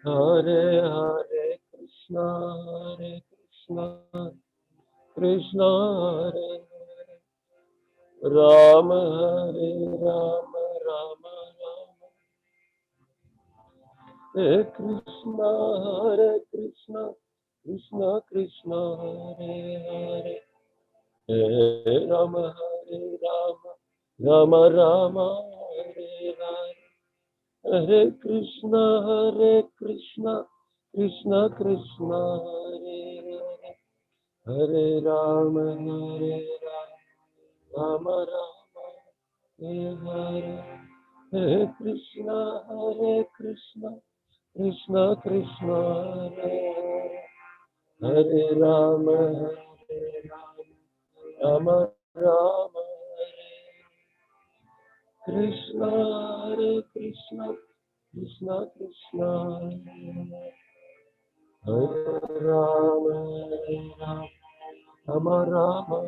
Hare Hare Krishna, Krishna Hare Hare, Rama Hare Rama, Rama Rama, Hare Krishna, Krishna Krishna, Hare Hare, Hare Rama, Hare Rama, Rama Rama, Hare Hare, Hare Krishna, Krishna Krishna, Hare Hare, Hare Rama, Rama Rama, Hare Hare, Hare Krishna, Krishna Krishna, Hare Hare, Hare Rama, Rama Rama, Krishna, Hare Krishna, Krishna Krishna, Hare Rama, Rama Rama,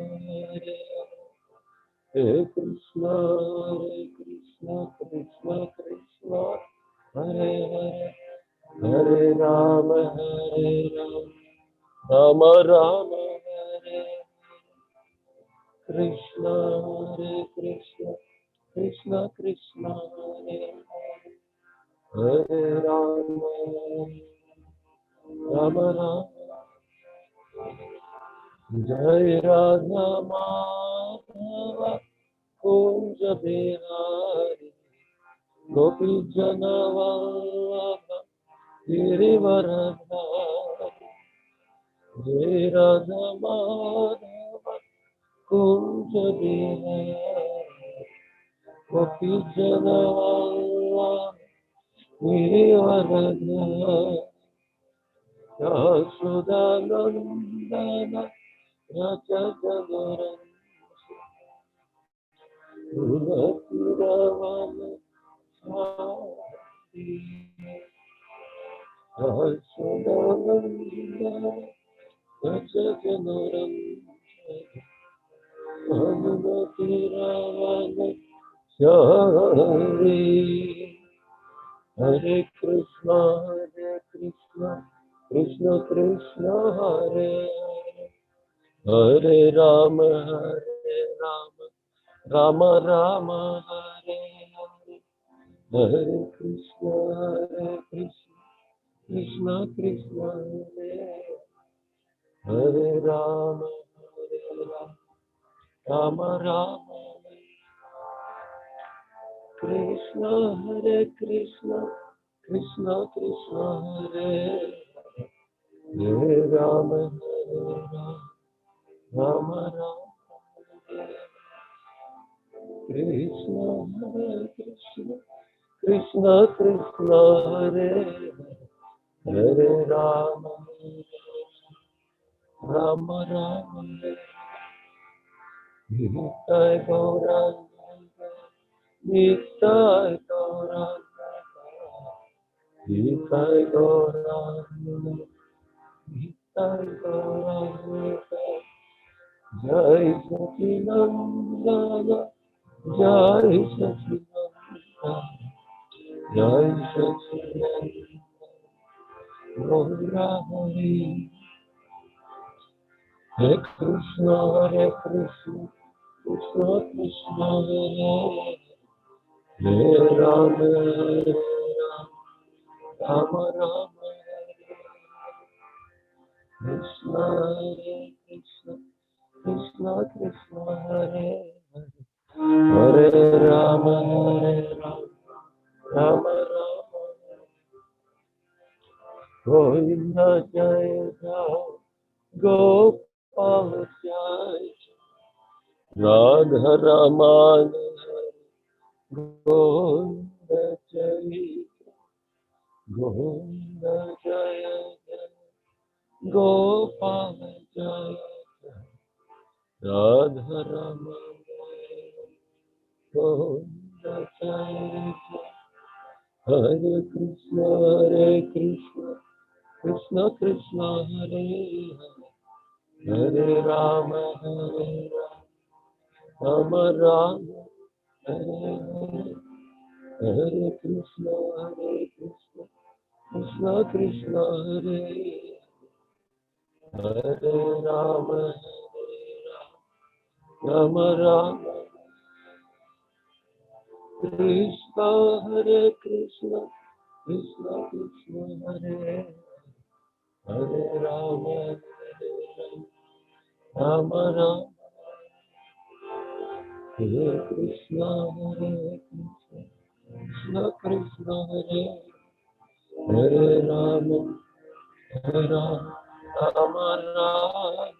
Hare Krishna, Krishna Krishna, Hare Hare, Hare Rama, Rama Rama, Hare Krishna, Hare Krishna, Krishna Krishna, Hare Rama, Rama Rama, Jai Radha Madhava Kunja Bihari Gopi Jana Vallabha Girivaradhari, Jai Radha Madhava Kunja Bihari Gopi Jana Vallabha Girivaradhari, Yashodanandana Raja Jagaran Ravana Swami, Yashodanandana Raja Jagaran Anumati Ravana Swami. Hare Krishna, Krishna Krishna, Hare Hare, Hare Rama, Rama Rama, Hare Hare, Hare Krishna, Krishna Krishna, Hare Rama, Rama Rama, Krishna, Hare Krishna, Krishna Krishna, Hare Hare Rama, Rama Rama, Krishna, Hare Krishna, Krishna Krishna, Hare Hare Rama, Rama Rama, Nitai Gauranga, Nitai Gauranga, Nitai Gauranga, Nitai Gauranga, Jai Sachidananda, Jai Sachidananda, Jai Sachidananda, Gaura Hari, Hare Krishna, Krishna Krishna, Hare Rama, Rama Rama, Krishna, Hare Krishna, Krishna Krishna, Hare Hare, Hare Rama, Rama Rama, Govinda Jaya Jaya, Gopala Jaya, Radha Raman, Govinda Jaya, Govinda Jaya Jaya, Gopala Jaya, Radha Raman, Govinda Jaya Jaya, Hare Krishna, Krishna Krishna, Hare Hare, Hare Rama, Rama Rama, Hare Hare, Hare Krishna, Krishna Krishna Hare Hare Rama Rama Rama Krishna Hare Krishna Krishna Krishna Hare Hare Rama Rama Rama Hare Krishna Hare Krishna Krishna Hare Hare Rama Rama Rama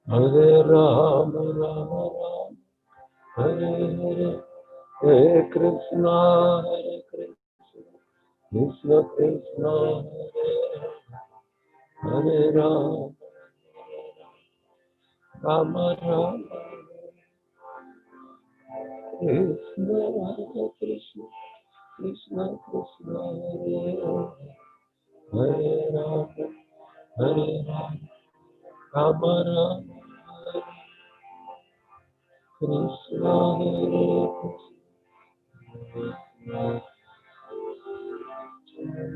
Hare Rama Rama Rama Hare Hare Hare Krishna Krishna Krishna Hare Rama Rama Rama Krishna Krishna Krishna Krishna Hare Rama Hare Rama Rama Rama Krishna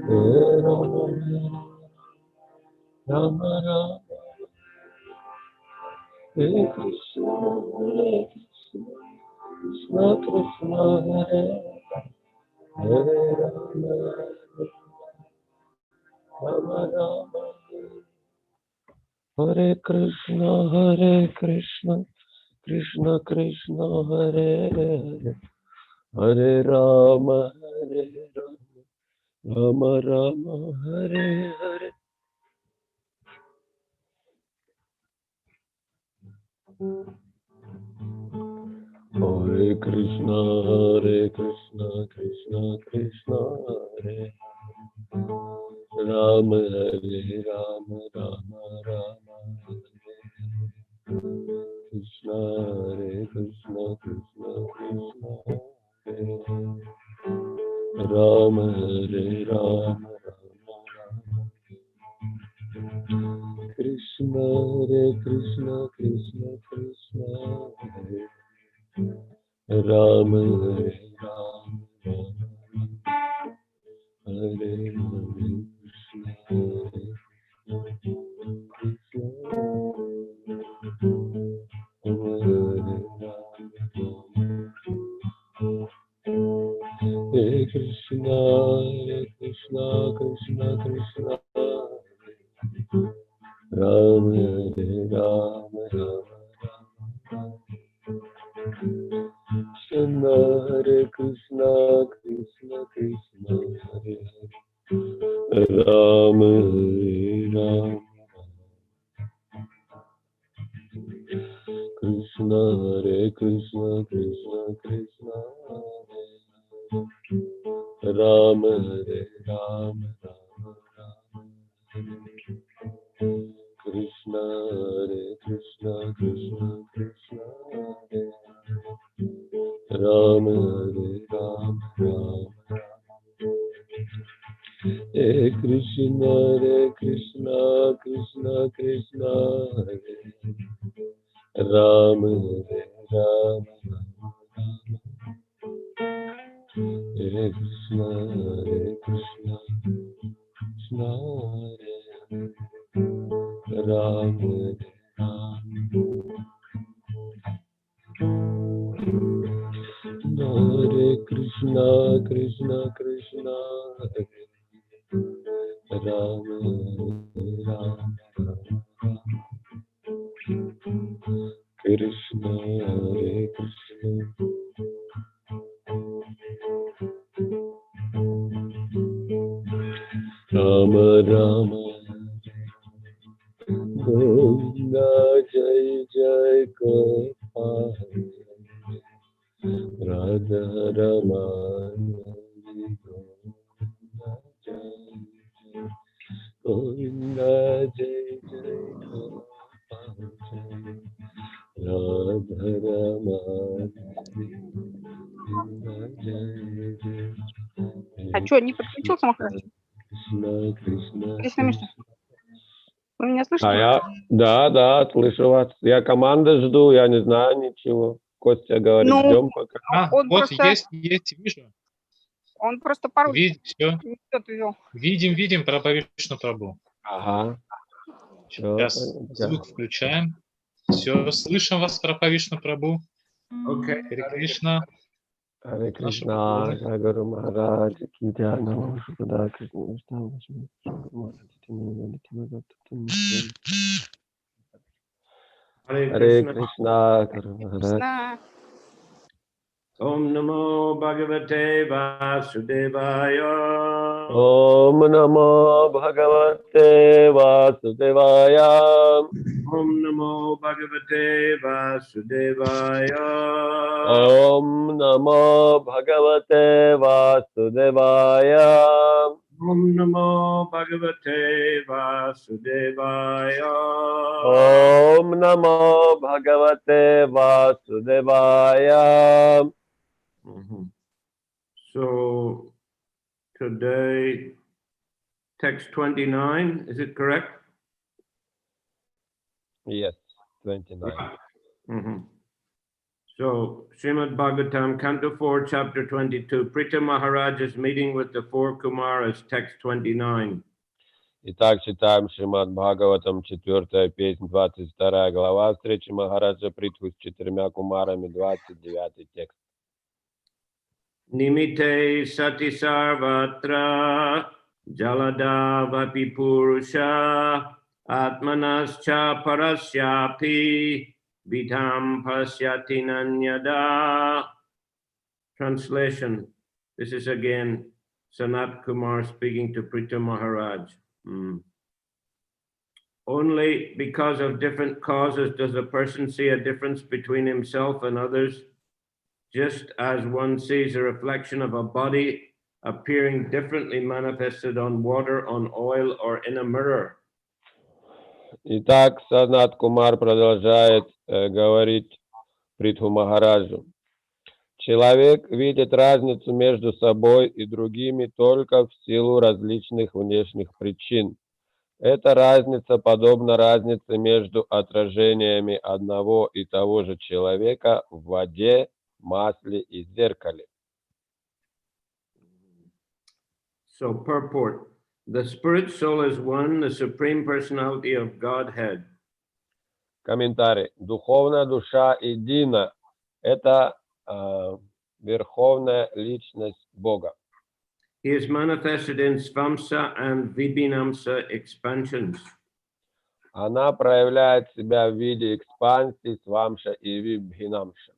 Hare Rama Rama Rama Hare Krishna Krishna Krishna Hare Hare Rama Rama Rama Hare Krishna Krishna Krishna Hare Hare Hare Rama Rama Rama Hare Hare Hare Krishna Krishna Krishna Hare Rama Hare Rama Rama Rama Hare Krishna Krishna Krishna Hare Rama Hare Rama Rama Rama Krishna Krishna Krishna Krishna Hare Rama Hare Rama Hare Hare Krishna Hare Krishna Krishna Krishna Krishna Rama Hare Rama Rama Krishna Hare Krishna Krishna Krishna Hare Rama Hare Rama Krishna Hare Krishna Krishna Krishna Hare Rama Hare Rama Rama Rama Krishna Hare Krishna Krishna Krishna Hare Rama Hare Rama Rama Hare Krishna Krishna Krishna Hare Rama Hare Rama Hare Krishna Krishna Krishna Hare Rama Hare Rama Hare Krishna Krishna Krishna Hare Rama Hare Rama Krishna Hare Krishna Rama Rama Govinda Jai Jai Gopal Radha Ramana Govinda Jai Jai Gopal Radha Ramana Jai Jai. А что, не подключился, Махарадж? Krishna Krishna Кришна Мишна. Вы меня слышите? Да, слышу вас. Я команды жду, я не знаю ничего. Костя говорит, Ну, ждем пока. он вот просто, есть, вижу. он просто пароль Все. не тот ввел. Видим про Вайшну Прабху. Ага. Сейчас звук включаем. Все, слышим вас про Вайшну Прабху. Okay. Харе Кришна. Харе Наши Кришна, поклоны. Гуру Махарадж, ки джай, намо Шукада Кришна, Харе Кришна, Гуру Махарадж. На. Om Namo Bhagavate Vasudevaya. Om Namo Bhagavate Vasudevaya. Om Namo Bhagavate Vasudevaya. Om Namo Bhagavate Vasudevaya. Om Namo Bhagavate Vasudevaya. Om Namo Bhagavate Vasudevaya. So today, text 29, is it correct? Yes, 29. So, Srimad Bhagavatam, Canto 4, Chapter 22, Pritha Maharaj's meeting with the four Kumaras, text 29. Итак, читаем Шримад Бхагаватам, 4 песнь, 22 глава, встречи Махараджа Притху с 4 кумарами, 29 текст. Nimite sati sarvatra jalada vapi purusha atmanascha parasyapi vidham pasyati nanyada. Translation. This is again Sanat Kumar speaking to Pritha Maharaj. Only because of different causes does a person see a difference between himself and others, just as one sees a reflection of a body appearing differently manifested on water, on oil, or in a mirror. Итак, Санат Кумар продолжает говорить Притху Махараджу. Человек видит разницу между собой и другими только в силу различных внешних причин. Эта разница подобна разнице между отражениями одного и того же человека в воде, масле и зеркале. So purport. The spirit soul is one, the supreme personality of Godhead. Комментарий. Духовная душа едина. Это верховная личность Бога. He is manifested in Svamsa and Vibhinamsa expansions. Она проявляет себя в виде экспансии, свамша и вибхинамша.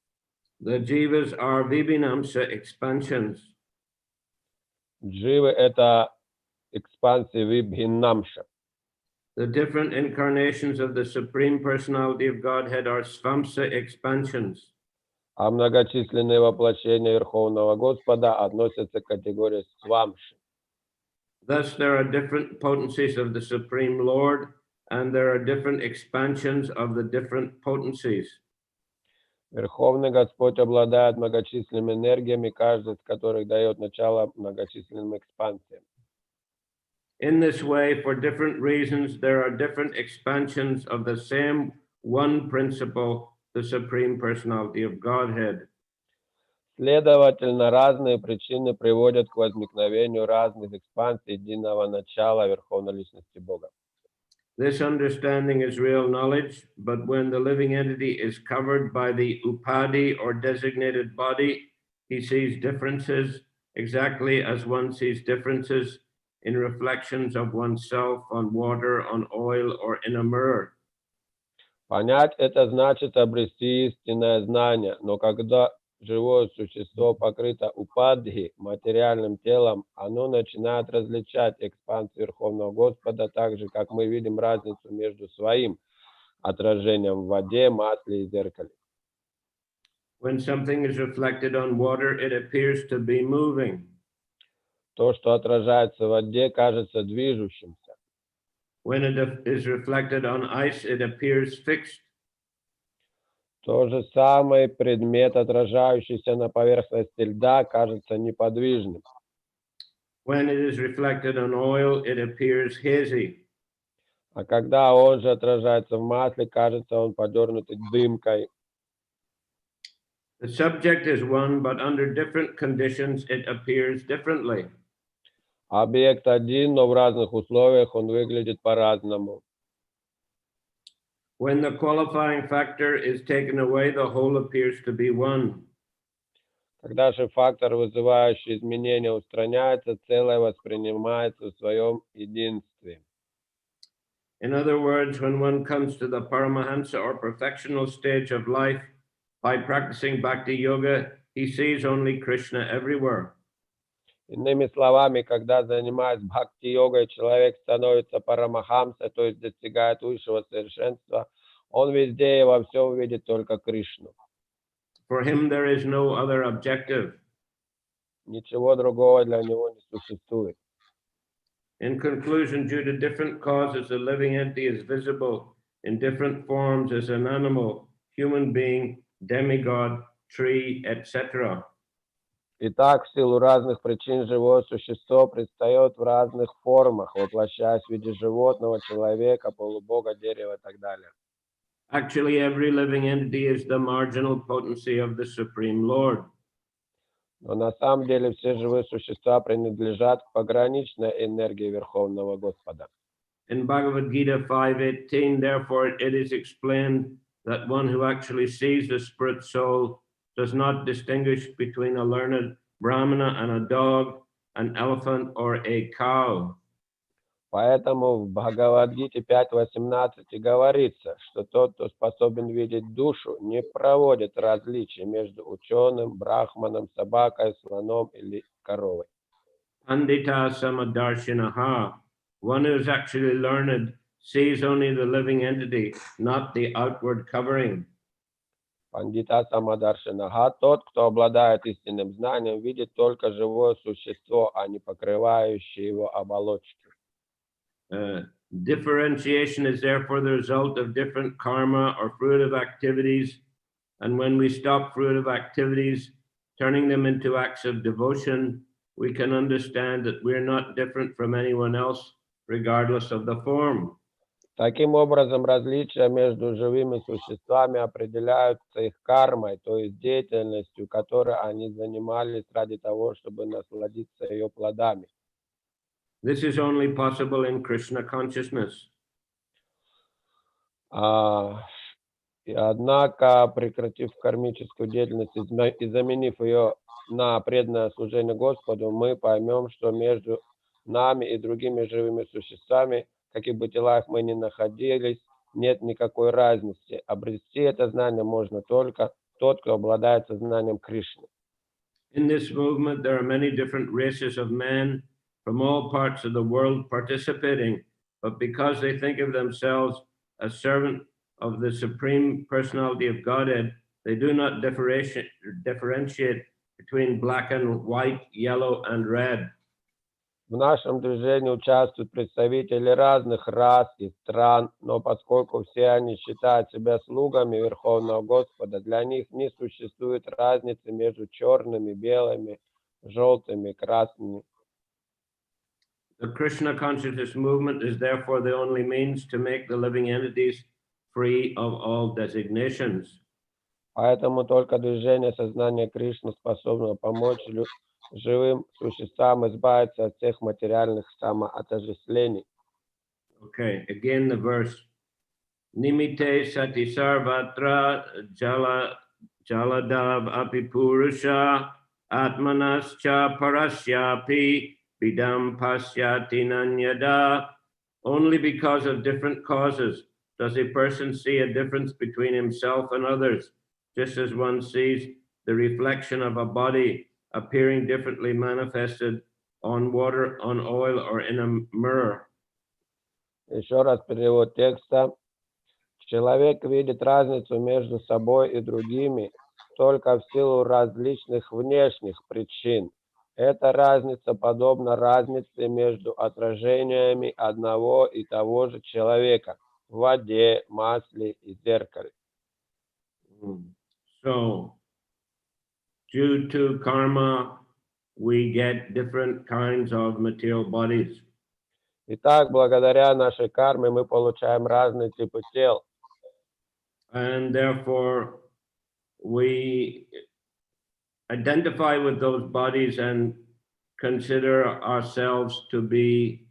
The jivas are Vibhinamsa expansions. Дживы – это экспансии вибхинамша. The different incarnations of the Supreme Personality of Godhead are Svamsa expansions. А многочисленные воплощения Верховного Господа относятся к категории свамши. Thus, there are different potencies of the Supreme Lord, and there are different expansions of the different potencies. Верховный Господь обладает многочисленными энергиями, каждая из которых дает начало многочисленным экспансиям. In this way, for different reasons, there are different expansions of the same one principle, the Supreme Personality of Godhead. Следовательно, разные причины приводят к возникновению разных экспансий единого начала Верховной Личности Бога. This understanding is real knowledge, but when the living entity is covered by the upadi or designated body, he sees differences exactly as one sees differences in reflections of oneself on water, on oil, or in a mirror. Понять это значит обрести истинное знание, но когда живое существо покрыто упадхи, материальным телом, оно начинает различать экспансию Верховного Господа так же, как мы видим разницу между своим отражением в воде, масле и зеркале. When something is reflected on water, it appears to be moving. То, что отражается в воде, кажется движущимся. When it is reflected on ice, it appears fixed. То же самое предмет, отражающийся на поверхности льда, кажется неподвижным. When it is reflected on oil, it appears hazy. А когда он же отражается в масле, кажется он подернутый дымкой. The subject is one, but under different conditions it appears differently. Объект один, но в разных условиях он выглядит по-разному. When the qualifying factor is taken away, the whole appears to be one. Когда же фактор, вызывающий изменения, устраняется, целое воспринимается в своем единстве. In other words, when one comes to the Paramahansa or perfectional stage of life, by practicing Bhakti Yoga, he sees only Krishna everywhere. Иными словами, когда, занимаясь бхакти-йогой, человек становится парамахамсой, то есть достигает высшего совершенства, он везде и во всем видит только Кришну. For him, there is no other objective. Ничего другого для него не существует. In conclusion, due to different causes, the living entity is visible in different forms as an animal, human being, demigod, tree, etc. Итак, в силу разных причин живое существо предстает в разных формах, воплощаясь в виде животного, человека, полубога, дерева и так далее. Actually, every living entity is the marginal potency of the Supreme Lord. Но на самом деле все живые существа принадлежат к пограничной энергии Верховного Господа. In Bhagavad Gita 5:18, therefore, it is explained that one who actually sees the spirit soul does not distinguish between a learned Brahmana and a dog, an elephant, or a cow. Поэтому в Бхагавад-гите 5.18 и говорится, что тот, кто способен видеть душу, не проводит различия между ученым, брахманом, собакой, слоном или коровой. Pandita samadarshinaha, one who is actually learned sees only the living entity, not the outward covering. Пандита Самадаршинага, тот, кто обладает истинным знанием, видит только живое существо, а не покрывающее его оболочки. Differentiation is therefore the result of different karma or fruitive activities. And when we stop fruitive activities, turning them into acts of devotion, we can understand that we're not different from anyone else, regardless of the form. Таким образом, различия между живыми существами определяются их кармой, то есть деятельностью, которой они занимались ради того, чтобы насладиться ее плодами. This is only possible in Krishna consciousness. Однако, прекратив кармическую деятельность и заменив ее на преданное служение Господу, мы поймем, что между нами и другими живыми существами, в каких бы телах мы ни находились, нет никакой разницы. Обрести это знание можно только тот, кто обладает сознанием Кришны. In this movement, there are many different races of men from all parts of the world participating, but because they think of themselves as servant of the Supreme Personality of Godhead, they do not differentiate between black and white, yellow and red. В нашем движении участвуют представители разных рас и стран, но поскольку все они считают себя слугами Верховного Господа, для них не существует разницы между черными, белыми, желтыми, красными. The Krishna consciousness movement is therefore the only means to make the living entities free of all designations. Поэтому только движение сознания Кришны способно помочь живым существам избавиться от всех материальных самоотождествлений. Okay, again the verse. Nimite sati sarvatra jaladav apipurusha atmanascha parasyapi vidam pasyati nanyada. Only because of different causes does a person see a difference between himself and others, just as one sees the reflection of a body appearing differently manifested on water, on oil, or in a mirror. Еще раз перевод текста. Человек видит разницу между собой и другими только в силу различных внешних причин. Эта разница подобна разнице между отражениями одного и того же человека в воде, масле и зеркале. So, due to karma, we get different kinds of material bodies. Итак, благодаря нашей карме мы получаем разные типы тел. And therefore, we identify with those bodies and consider ourselves to be,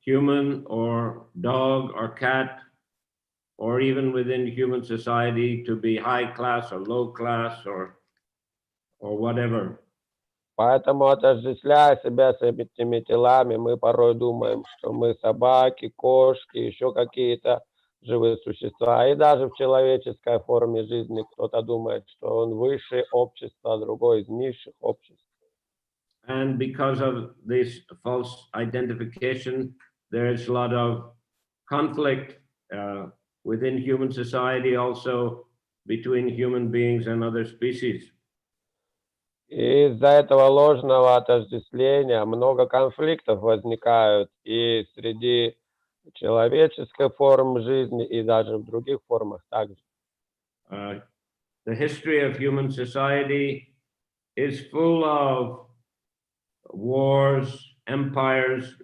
human or dog or cat, or even within human society to be high class or low class or whatever. Поэтому, отождествляя себя с этими телами, мы порой думаем, что мы собаки, кошки, еще какие-то живые существа. И даже в человеческой форме жизни кто-то думает, что он высшее общество, другой из низших обществ. And because of this false identification, there is a lot of conflict within human society, also between human beings and other species. И из-за этого ложного отождествления много конфликтов возникают и среди человеческой формы жизни, и даже в других формах также. The history of human society is full of wars, empires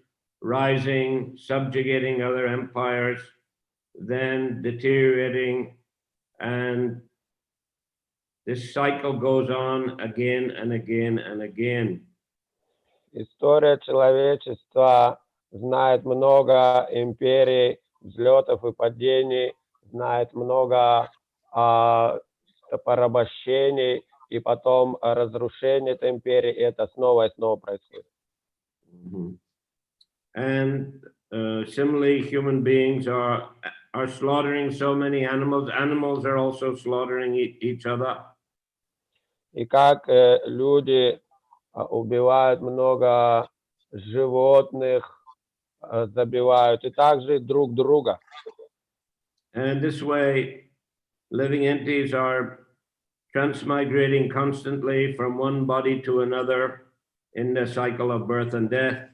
rising, subjugating other empires, then deteriorating, and this cycle goes on again and again and again. История человечества знает много империй, взлетов и падений, знает много порабощений и потом разрушение этой империи, и это снова и снова происходит. And similarly, human beings are slaughtering so many animals. Animals are also slaughtering each other. И как люди убивают много животных, забивают, и также друг друга. And this way, living entities are transmigrating constantly from one body to another in the cycle of birth and death.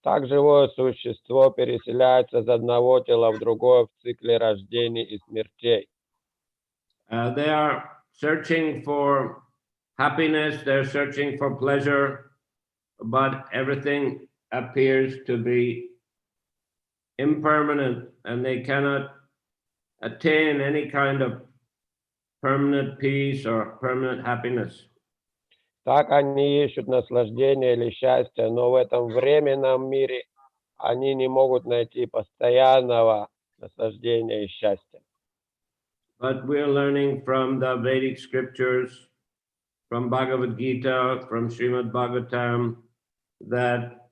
Так живое существо переселяется из одного тела в другое в цикле рождений и смертей. They are searching for happiness, they're searching for pleasure, but everything appears to be impermanent and they cannot attain any kind of permanent peace or permanent happiness. Так они ищут наслаждение или счастье, но в этом временном мире они не могут найти постоянного наслаждения и счастья. But we're learning from the Vedic scriptures, from Bhagavad Gita, from Srimad Bhagavatam, that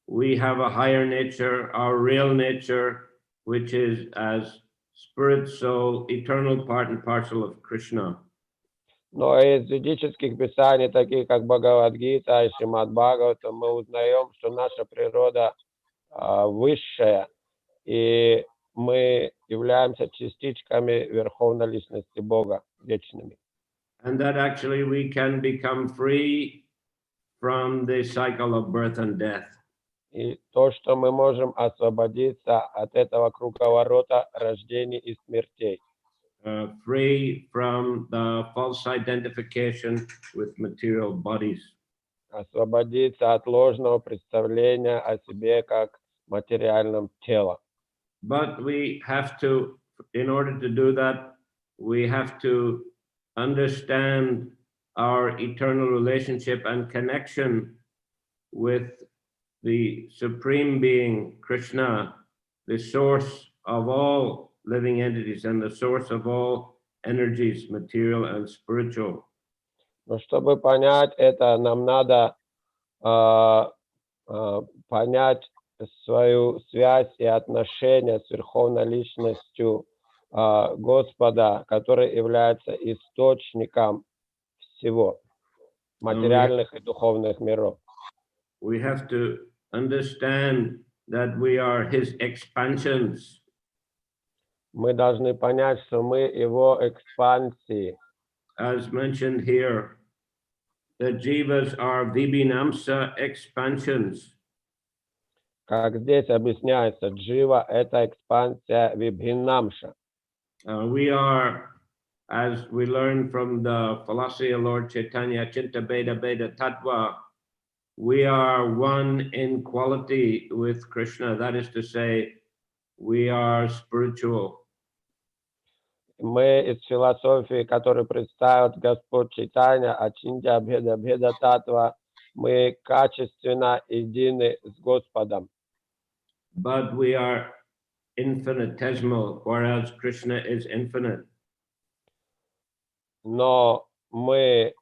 we have a higher nature, our real nature, which is as spirit, soul, eternal part and parcel of Krishna. Но из ведических писаний, таких как Бхагавад-гита и Шримад Бхагаватам, мы узнаем, что наша природа высшая, и мы являемся частичками Верховной Личности Бога, вечными. And that actually we can become free from the cycle of birth and death. И то, что мы можем освободиться от этого круговорота рождений и смертей. Free from the false identification with material bodies. Освободиться от ложного представления о себе как материальном теле. But we have to, in order to do that, we have to understand our eternal relationship and connection with the Supreme Being, Krishna, the source of all living entities and the source of all energies, material and spiritual. Но чтобы понять это, нам надо понять свою связь и отношения с Верховной Личностью Господа, который является источником всего, материальных и духовных миров. We have to understand that we are His expansions. Мы должны понять, что мы Его экспансии. As mentioned here, the jivas are vibhinamsa expansions. Как здесь объясняется, джива – это экспансия вибхинамша. We are, as we learn from the philosophy of Lord Chaitanya, Chinta Beda Beda Tattva, we are one in quality with Krishna. That is to say, we are spiritual. Мы из философии, которую представит Господь Чайтанья, Ачинья Бхеда Бхеда Татва, мы качественно едины с Господом. But we are infinitesimal, whereas Krishna is infinite. Но мы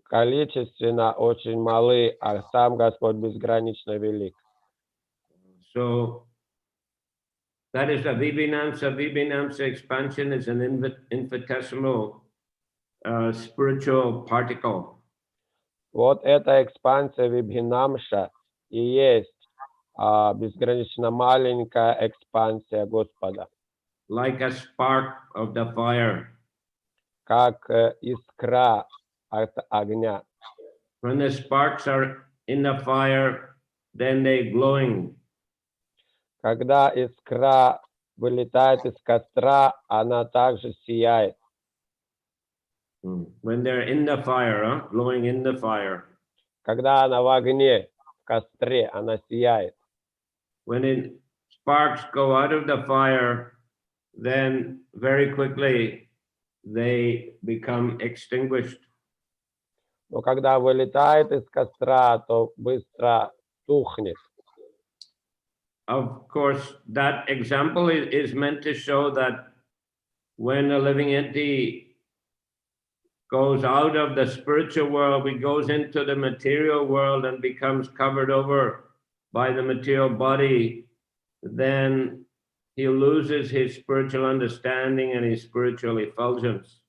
количественно очень малы, а сам Господь безгранично велик. So that is a Vibhinamsa. Vibhinamsa expansion is an infinitesimal spiritual particle. Вот эта экспансия Вибхинамша и есть безгранично маленькая экспансия Господа. Like a spark of the fire. Как искра от огня. When the sparks are in the fire, then they glowing. Когда искра вылетает из костра, она также сияет. When they're in the fire, glowing in the fire. Когда она в огне, в костре, она сияет. When sparks go out of the fire, then very quickly they become extinguished. Но когда вылетает из костра, то быстро тухнет. Of course, that example is meant to show that when a living entity goes out of the spiritual world, he goes into the material world and becomes covered over by the material body, then he loses his spiritual understanding and his spiritual effulgence.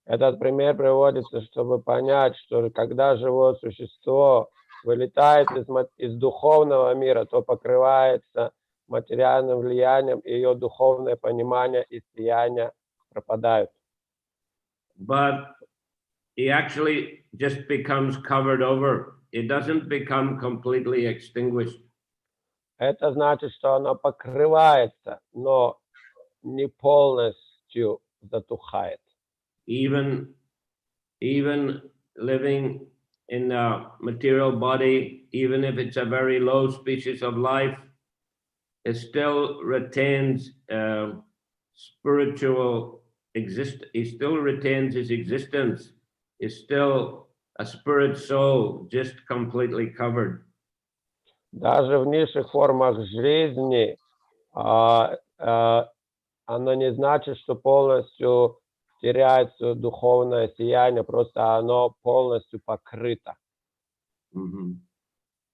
Этот пример приводится, чтобы понять, что когда живое существо вылетает из духовного мира, то покрывается материальным влиянием, и ее духовное понимание и сияние пропадают. But he actually just becomes covered over. It doesn't become completely extinguished. Это значит, что оно покрывается, но не полностью затухает. Even living in a material body, even if it's a very low species of life, it still retains spiritual existence. It still retains his existence. It's still a spirit soul, just completely covered. Даже в низших формах жизни оно не значит, что полностью теряется духовное сияние, просто оно полностью покрыто.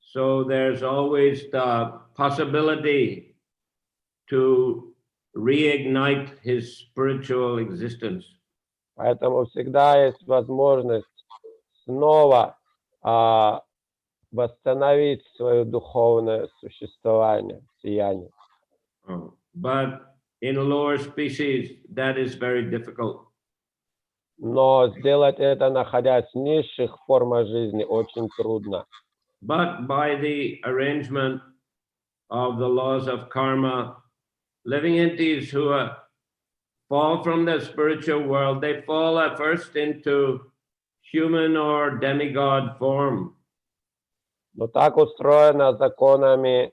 So there's always the possibility to reignite his spiritual existence. Поэтому всегда есть возможность снова восстановить свое духовное существование, сияние. But in lower species, that is very difficult. Но сделать это, находясь в низших формах жизни, очень трудно. But by the arrangement of the laws of karma, living entities who fall from the spiritual world, they fall at first into human or demigod form. Но так устроено законами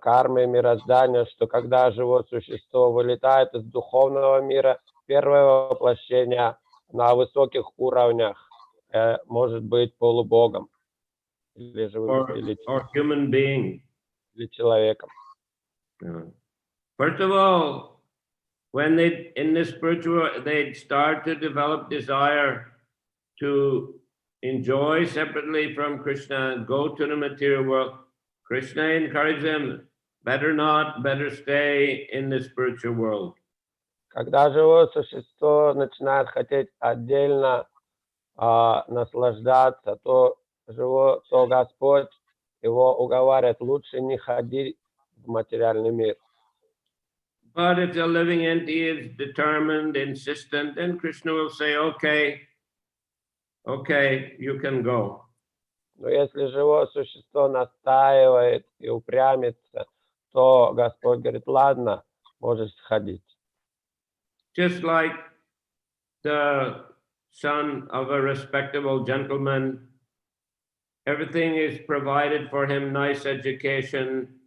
кармы и мироздания, что когда живое существо вылетает из духовного мира, первое воплощение на высоких уровнях может быть полубогом или human being. Или человеком. First of all, when they in the spiritual, they start to develop desire to enjoy separately from Krishna and go to the material world. Krishna encourages them, better not, better stay in the spiritual world. Когда живое существо начинает хотеть отдельно наслаждаться, то Господь его уговаривает, лучше не ходи в материальный мир. But if the living entity is determined, insistent, then Krishna will say, okay, you can go. Но если живое существо настаивает и упрямится, то Господь говорит, ладно, можешь сходить. Just like the son of a respectable gentleman everything is provided for him, nice education,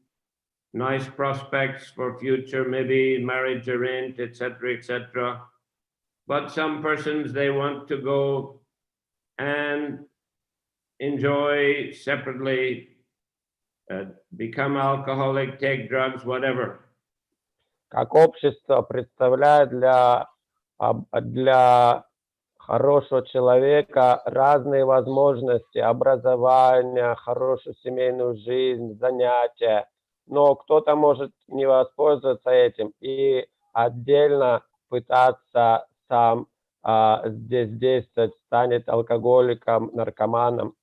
nice prospects for future, maybe marriage arranged, etc., etc. But some persons, they want to go and enjoy separately, become alcoholic, take drugs, whatever. Как общество представляет для хорошего человека разные возможности, образование, хорошую семейную жизнь, занятия. Но кто-то может не воспользоваться этим и отдельно пытаться сам здесь действовать, станет алкоголиком, наркоманом.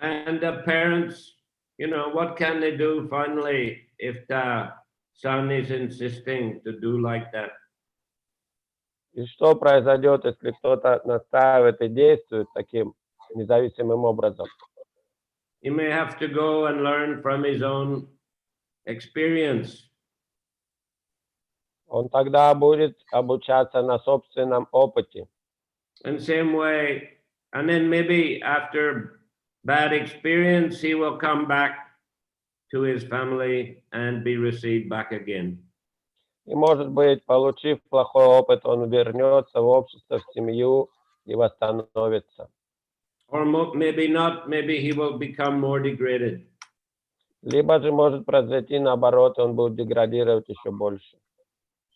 And the parents, what can they do finally if the son is insisting to do like that? И что произойдет, если кто-то настаивает и действует таким независимым образом? He may have to go and learn from his own experience. Он тогда будет обучаться на собственном опыте. In same way, and then maybe after bad experience, he will come back to his family and be received back again. И, может быть, получив плохой опыт, он вернется в общество, в семью и восстановится. Or maybe not, maybe he will become more degraded. Либо же может произойти наоборот, он будет деградировать еще больше.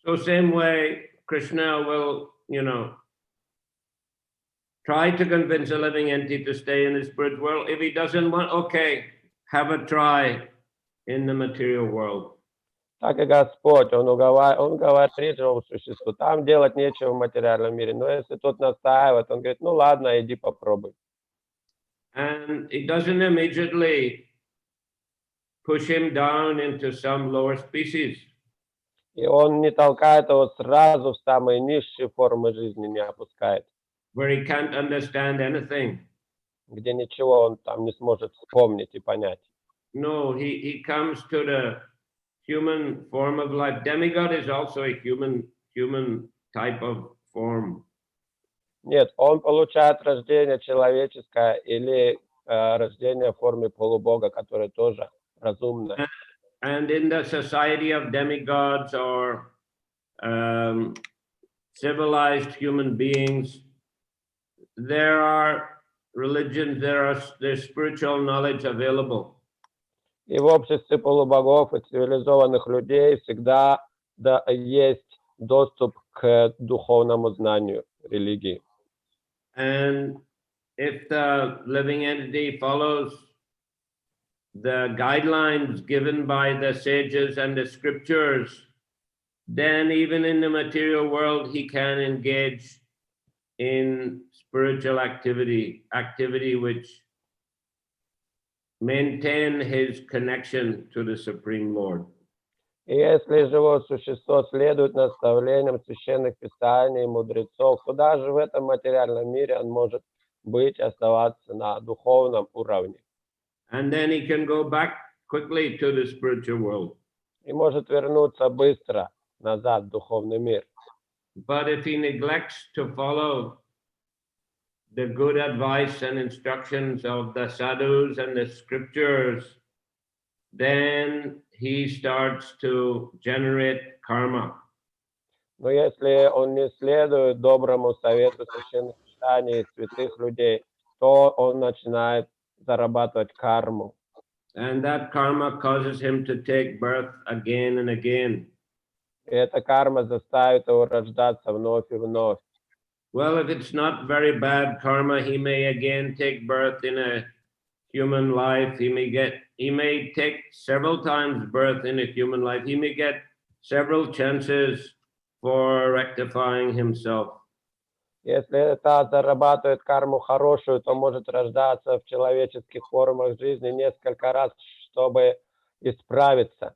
So same way, Krishna will, try to convince a living entity to stay in the spirit world. If he doesn't want, okay, have a try in the material world. Так и Господь, Он говорит живому существу, там делать нечего в материальном мире. Но если тот настаивает, Он говорит, ну ладно, иди попробуй. And it doesn't immediately push him down into some lower species. И Он не толкает его сразу в самые низшие формы жизни, не опускает. Where he can't understand anything. Где ничего он там не сможет вспомнить и понять. No, he comes to the human form of life. Demigod is also a human type of form. Нет, он получает рождение человеческое или рождение в форме полубога, которое тоже разумное. And in the society of demigods or civilized human beings, there are religions, there's spiritual knowledge available. И в обществе полубогов и цивилизованных людей всегда есть доступ к духовному знанию религии. And if the living entity follows the guidelines given by the sages and the scriptures, then even in the material world, he can engage in spiritual activity which maintain his connection to the Supreme Lord. И если живое существо следует наставлениям священных писаний и мудрецов, то даже в этом материальном мире он может быть, оставаться на духовном уровне. And then he can go back quickly to the spiritual world. И может вернуться быстро назад в духовный мир. But if he neglects to follow the good advice and instructions of the sadhus and the scriptures, then he starts to generate karma. Но если он не следует доброму совету священных писаний и святых людей, то он начинает зарабатывать карму. And that karma causes him to take birth again and again. И эта карма заставит его рождаться вновь и вновь. Well, if it's not very bad karma, he may again take birth in a human life. He may take several times birth in a human life. He may get several chances for rectifying himself. Если это зарабатывает карму хорошую, то может рождаться в человеческих формах жизни несколько раз, чтобы исправиться.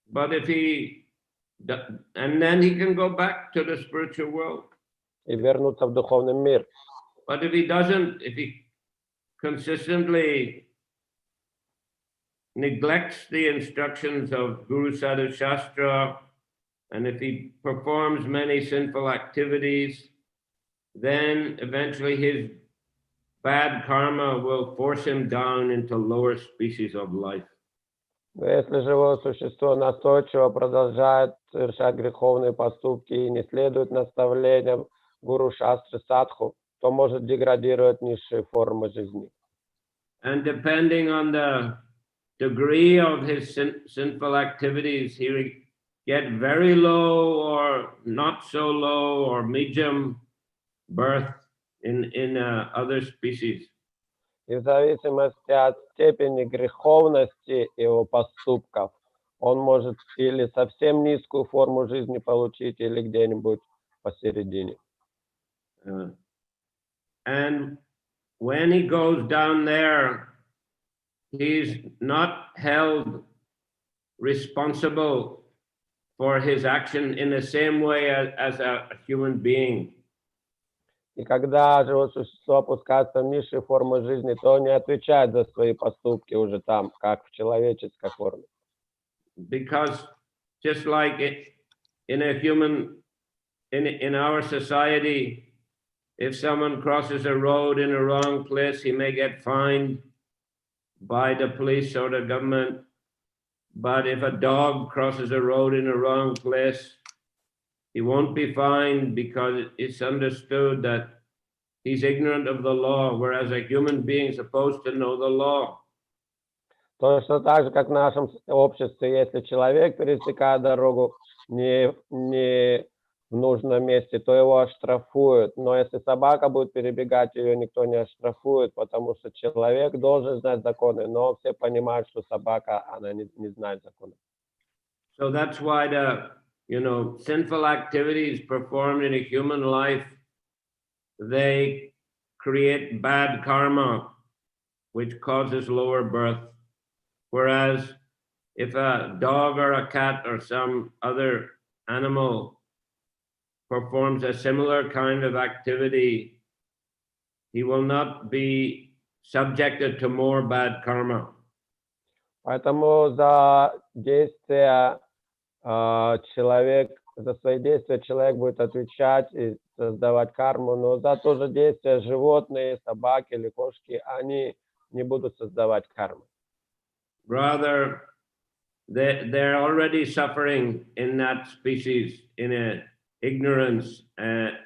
But and then he can go back to the spiritual world. И вернуться в духовный мир. But if he consistently neglects the instructions of Guru Sadhu Shastra, and if he performs many sinful activities, then eventually his bad karma will force him down into lower species of life. Но если живое существо настойчиво продолжает совершать греховные поступки и не следует наставлениям гуру шастры садху, то может деградировать низшие формы жизни. And depending on the degree of his sinful activities, he will get very low or not so low or medium birth in other species. И в зависимости от степени греховности его поступков, он может или совсем низкую форму жизни получить, или где-нибудь посередине. And when he goes down there, he's not held responsible for his action in the same way as a human being. И когда живое существо опускается в низшие формы жизни, то он не отвечает за свои поступки уже там, как в человеческой форме. Because just like in a human, in our society, if someone crosses a road in a wrong place, he may get fined by the police or the government. But if a dog crosses a road in a wrong place, he won't be fined because it's understood that he's ignorant of the law, whereas a human being is supposed to know the law. Точно так же, как в нашем обществе, если человек пересекает дорогу не в нужном месте, то его оштрафуют. Но если собака будет перебегать, ее никто не оштрафует, потому что человек должен знать законы, но все понимают, что собака, она не знает законов. So that's why the sinful activities performed in a human life, they create bad karma, which causes lower birth. Whereas if a dog or a cat or some other animal performs a similar kind of activity, he will not be subjected to more bad karma. Поэтому за действия за свои действия человек будет отвечать и создавать карму, но за то же действие животные, собаки или кошки, они не будут создавать карму. Rather, they're already suffering in that species in a ignorance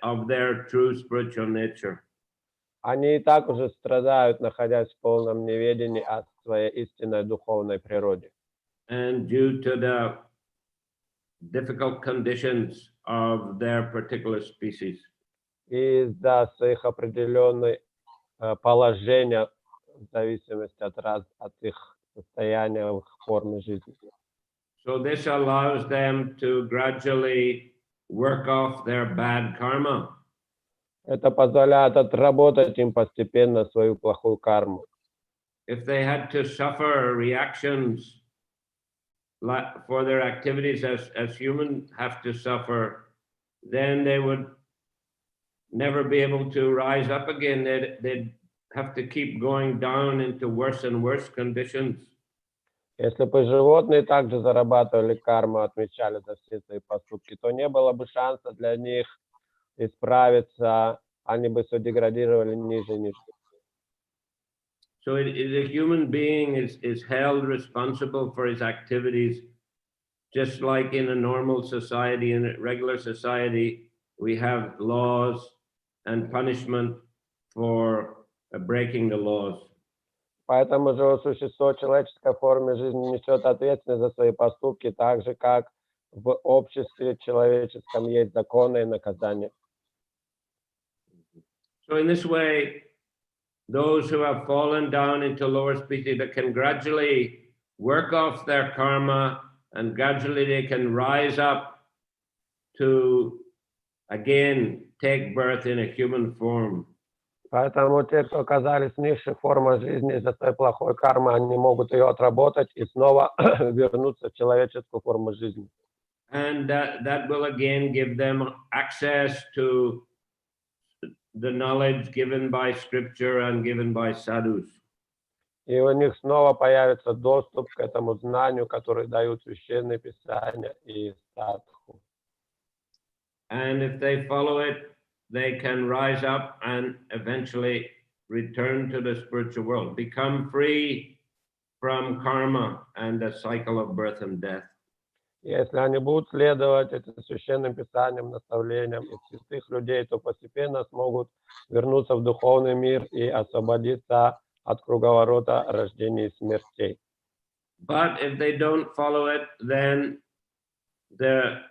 of their true spiritual nature. Они и так уже страдают, находясь в полном неведении о своей истинной духовной природе. And due to the difficult conditions of their particular species. Из-за своих определенных положения в зависимости от их состояния, их формы жизни. So this allows them to gradually work off their bad karma. Это позволяет отработать им постепенно свою плохую карму. If they had to suffer reactions for their activities as humans have to suffer, then they would never be able to rise up again. They'd have to keep going down into worse and worse conditions. Если бы животные также зарабатывали карму, отвечали за все свои поступки, то не было бы шанса для них исправиться, они бы все деградировали ниже и ниже. So the human being is held responsible for his activities, just like in a normal society, in a regular society, we have laws and punishment for breaking the laws. Поэтому живое существо в человеческой форме жизни несет ответственность за свои поступки, так же, как в обществе человеческом есть законы и наказания. So in this way, those who have fallen down into lower species, that can gradually work off their karma and gradually they can rise up to again take birth in a human form. Поэтому те, кто оказались в низшей форме жизни из-за своей плохой кармы, они могут ее отработать и снова вернуться в человеческую форму жизни. And that will again give them access to the knowledge given by scripture and given by sadhus. И у них снова появится доступ к этому знанию, который дают священные писания и садху. And if they follow it, they can rise up and eventually return to the spiritual world, become free from karma and the cycle of birth and death. Если они будут следовать этим священным писаниям, наставлениям и святых людей, то постепенно смогут вернуться в духовный мир и освободиться от круговорота рождений и смертей. But if they don't follow it, then the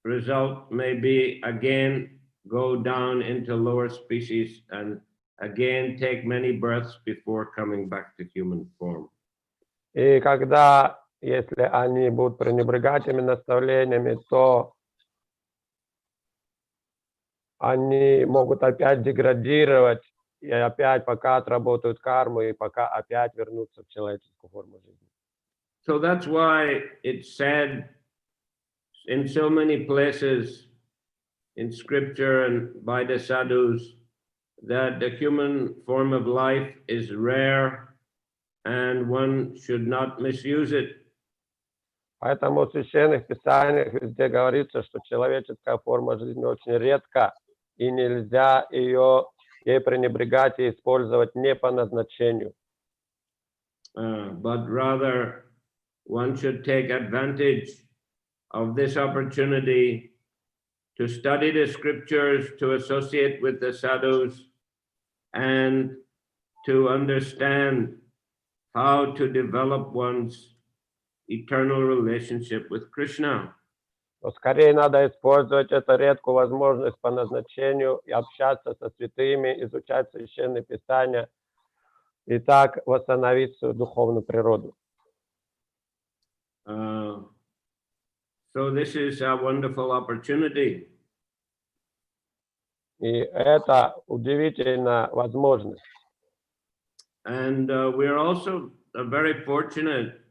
result may be again go down into lower species and again take many births before coming back to human form. И когда, если они будут пренебрегать этими наставлениями, то они могут опять деградировать и опять пока отработают карму и пока опять вернутся в человеческую форму жизни. So that's why it's said in so many places in scripture and by the sadhus that the human form of life is rare and one should not misuse it. Поэтому в священных писаниях везде говорится, что человеческая форма жизни очень редка, и нельзя ей пренебрегать и использовать не по назначению. But rather one should take advantage of this opportunity to study the scriptures, to associate with the sadhus, and to understand how to develop one's eternal relationship with Krishna. Но скорее надо использовать эту редкую возможность по назначению и общаться со святыми, изучать священные писания и так восстановить свою духовную природу. So this is a wonderful opportunity. И это удивительная возможность. And we're also very fortunate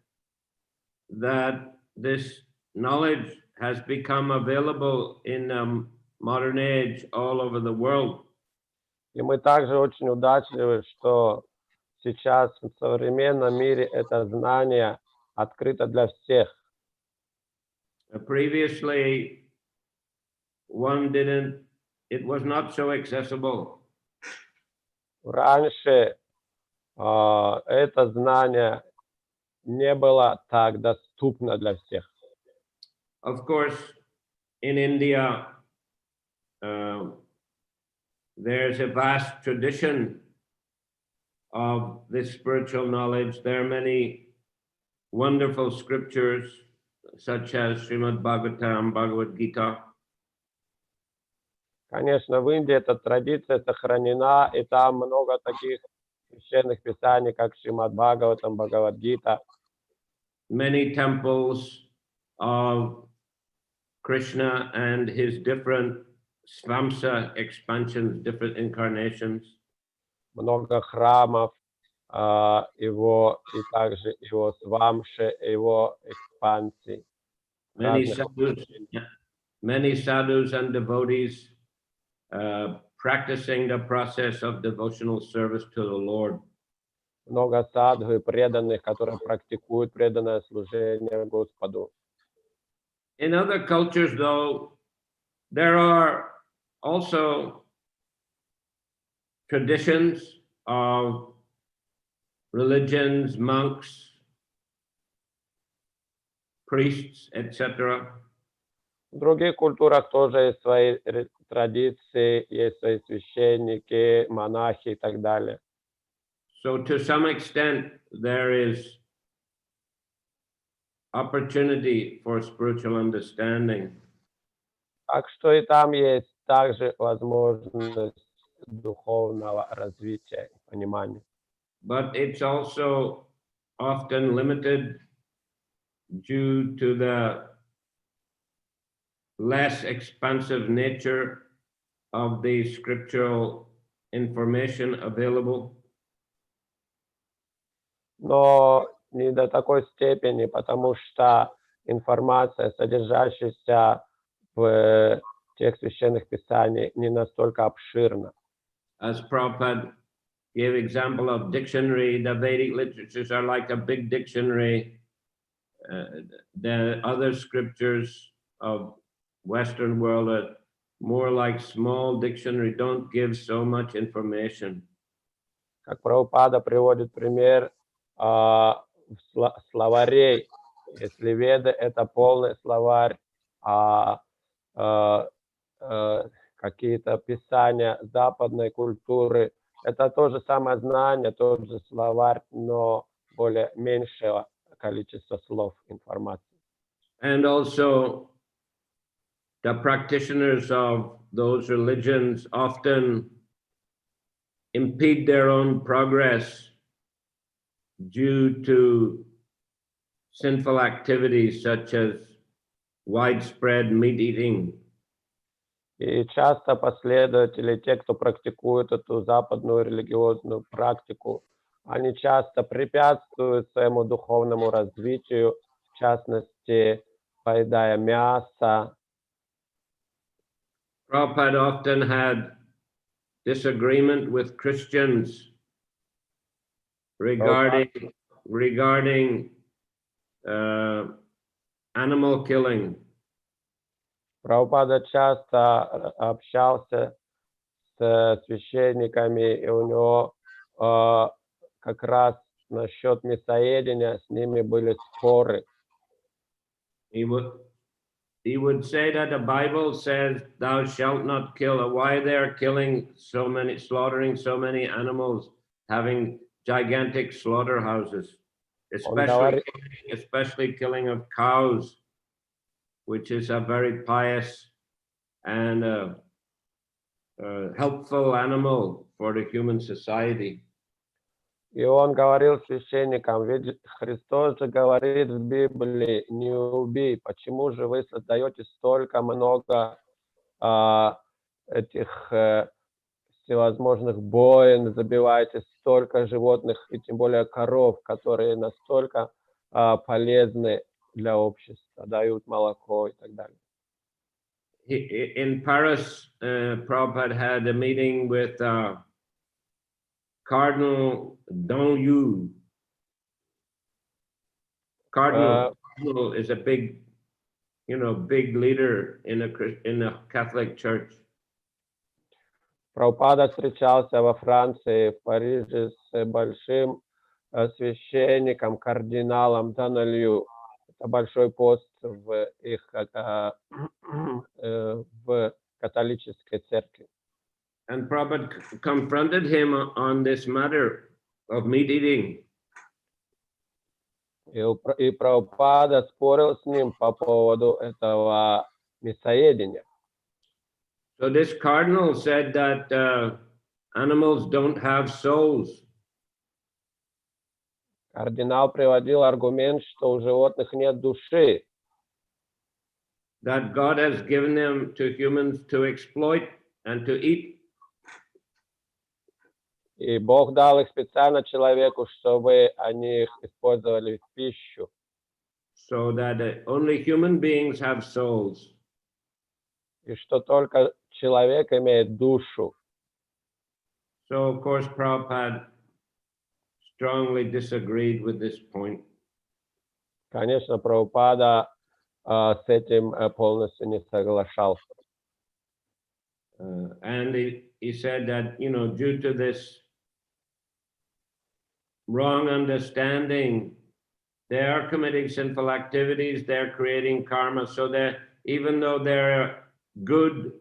that this knowledge has become available in modern age all over the world. И мы также очень удачливы, что сейчас в современном мире это знание открыто для всех. Previously, it was not so accessible. Раньше это знание не было так доступно для всех. Of course, in India, there's a vast tradition of this spiritual knowledge. There are many wonderful scriptures, such as Srimad Bhagavatam, Bhagavad Gita. Конечно, в Индии эта традиция сохранена, и там много таких священных писаний, как Шримад Бхагаватам, Бхагавад-гита. Many temples of Krishna and his different svamsa expansions, different incarnations. Много храмов его, и также его свамши, его экспансий. Many sadhus and devotees practicing the process of devotional service to the Lord. Много садху и преданных, которые практикуют преданное служение Господу. In other cultures, though, there are also traditions of religions, monks, priests, etc. В других культурах тоже есть свои традиции, есть свои священники, монахи и так далее. So to some extent, there is opportunity for spiritual understanding. Так что и там есть также возможность духовного развития и понимания. But it's also often limited due to the less expansive nature of the scriptural information available. Но не до такой степени, потому что информация, содержащаяся в тех священных писаниях, не настолько обширна. As Prabhupada gave example of dictionary, the Vedic literatures are like a big dictionary. The other scriptures of Western world are more like small dictionary, don't give so much information. Как Прабхупада приводит пример словарей. Если Веды — это полный словарь, какие-то писания западной культуры — это то же самое знание, тот же словарь, но более меньшего количества слов, информации. And also, the practitioners of those religions often impede their own progress due to sinful activities such as widespread meat eating. И часто последователи, те, кто практикует эту западную религиозную практику, они часто препятствуют своему духовному развитию, в частности, поедая мясо. Prabhupada often had disagreement with Christians regarding animal killing. Прабхупада часто общался с священниками, и у него как раз насчет мясоедения с ними были споры. He would say that the Bible says, "Thou shalt not kill." Why they're slaughtering so many animals, having gigantic slaughterhouses, especially killing of cows, which is a very pious and helpful animal for the human society. И он говорил священникам: ведь Христос же говорит в Библии: не убей. Почему же вы создаете столько много этих всевозможных бойн, забиваете столько животных, и тем более коров, которые настолько полезны для общества, дают молоко и так далее. In Paris, Prabhupada had a meeting with Cardinal Donyu. Cardinal is a big leader in the Catholic Church. Прабхупада встречался во Франции, в Париже с большим священником, кардиналом Данелью. Это большой пост в их в католической церкви. And Prabhupada confronted him on this matter of meat eating. И Прабхупада спорил с ним по поводу этого мясоедения. So this cardinal said that animals don't have souls. Кардинал приводил аргумент, что у животных нет души. That God has given them to humans to exploit and to eat. И Бог дал их специально человеку, чтобы они их использовали в пищу. So that only human beings have souls. И что только человек имеет душу. So of course Prabhupada strongly disagreed with this point. Конечно, Прабхупада с этим полностью не соглашался. And he said that, due to this wrong understanding, they are committing sinful activities, they're creating karma, so that even though they're good,